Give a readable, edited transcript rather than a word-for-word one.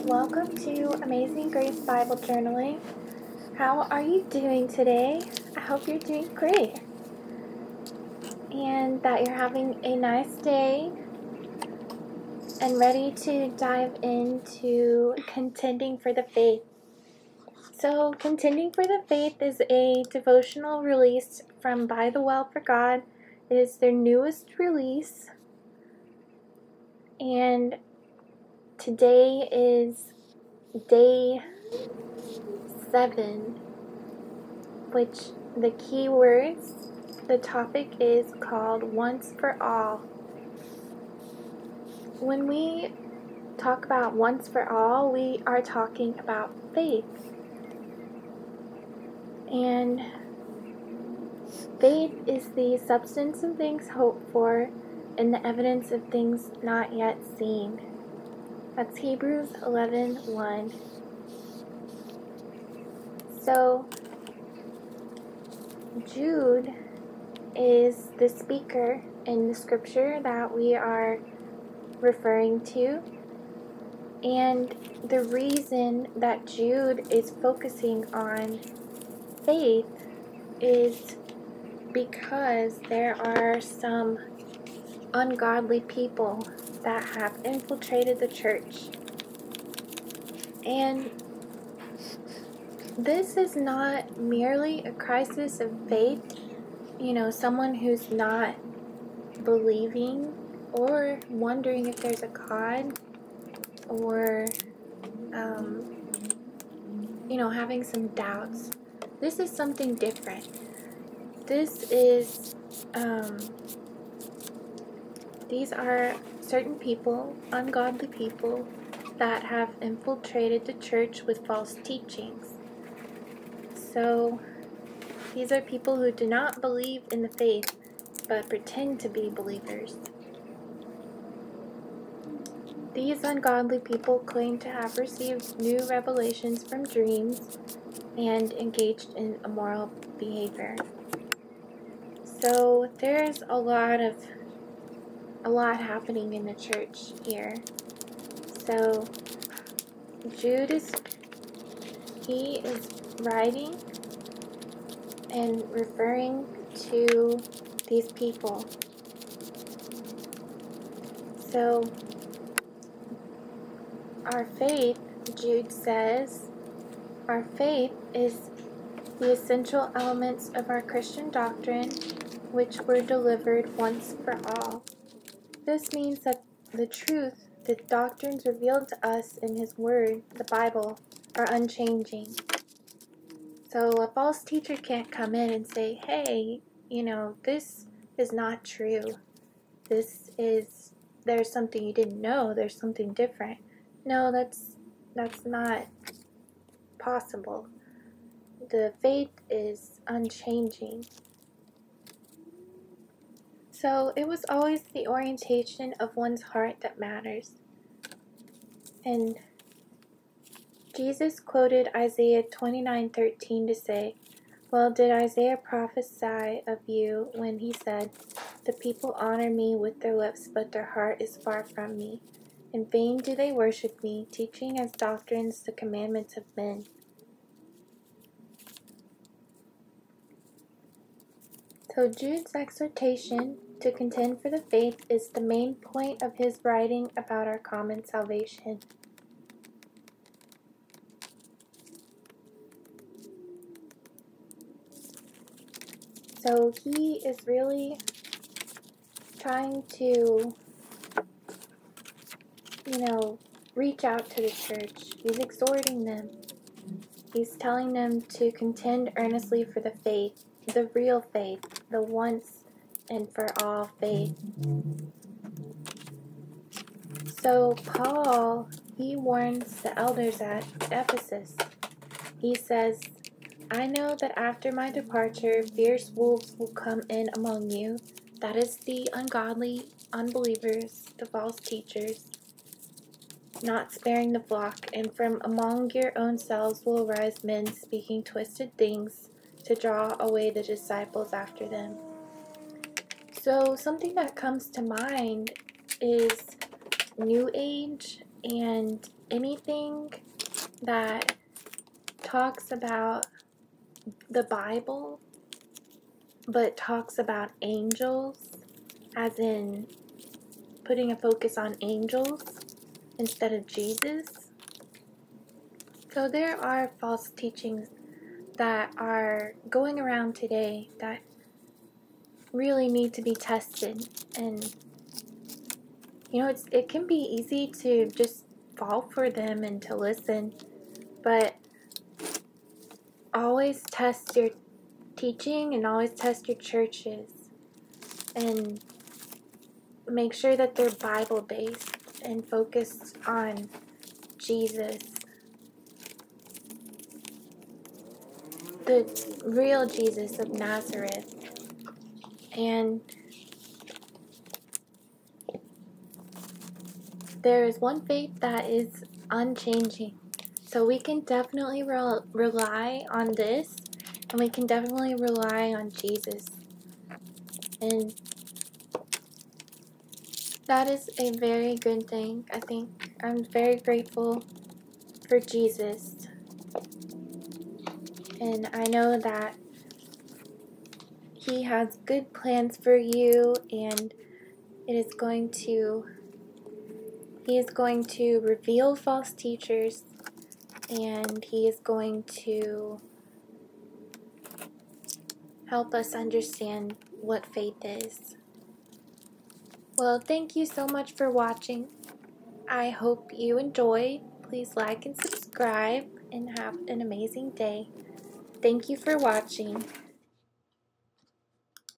Welcome to Amazing Grace Bible Journaling. How are you doing today? I hope you're doing great and that you're having a nice day and ready to dive into Contending for the Faith. So, Contending for the Faith is a devotional release from BytheWell4God. It is their newest release, and today is day 7, which the key words, the topic is called Once for All. When we talk about once for all, we are talking about faith. And faith is the substance of things hoped for and the evidence of things not yet seen. That's Hebrews 11:1. So, Jude is the speaker in the scripture that we are referring to. And the reason that Jude is focusing on faith is because there are some ungodly people that have infiltrated the church. And this is not merely a crisis of faith, someone who's not believing or wondering if there's a God or, having some doubts. This is something different. This is, these are certain people, ungodly people, that have infiltrated the church with false teachings. So, these are people who do not believe in the faith, but pretend to be believers. These ungodly people claim to have received new revelations from dreams and engaged in immoral behavior. So there's a lot happening in the church here. So Jude is writing and referring to these people. So our faith, Jude says, our faith is the essential elements of our Christian doctrine, which were delivered once for all. This means that the truth, the doctrines revealed to us in His Word, the Bible, are unchanging. So a false teacher can't come in and say, hey, this is not true. There's something you didn't know, there's something different. No, that's not possible. The faith is unchanging. So it was always the orientation of one's heart that matters. And Jesus quoted Isaiah 29:13 to say, well, did Isaiah prophesy of you when he said, the people honor me with their lips, but their heart is far from me. In vain do they worship me, teaching as doctrines the commandments of men. So Jude's exhortation to contend for the faith is the main point of his writing about our common salvation. So he is really trying to, reach out to the church. He's exhorting them. He's telling them to contend earnestly for the faith, the real faith, the once and for all faith. So Paul, he warns the elders at Ephesus. He says, I know that after my departure, fierce wolves will come in among you. That is the ungodly, unbelievers, the false teachers, not sparing the flock, and from among your own selves will arise men speaking twisted things to draw away the disciples after them. So something that comes to mind is New Age and anything that talks about the Bible, but talks about angels, as in putting a focus on angels instead of Jesus. So there are false teachings that are going around today that really need to be tested. And you know, it can be easy to just fall for them and to listen, but always test your teaching and always test your churches and make sure that they're Bible based and focused on Jesus, the real Jesus of Nazareth. And there is one faith that is unchanging. So we can definitely rely on this, and we can definitely rely on Jesus. And that is a very good thing. I think I'm very grateful for Jesus. And I know that He has good plans for you, and He is going to reveal false teachers, and He is going to help us understand what faith is. Well, thank you so much for watching. I hope you enjoyed. Please like and subscribe and have an amazing day. Thank you for watching.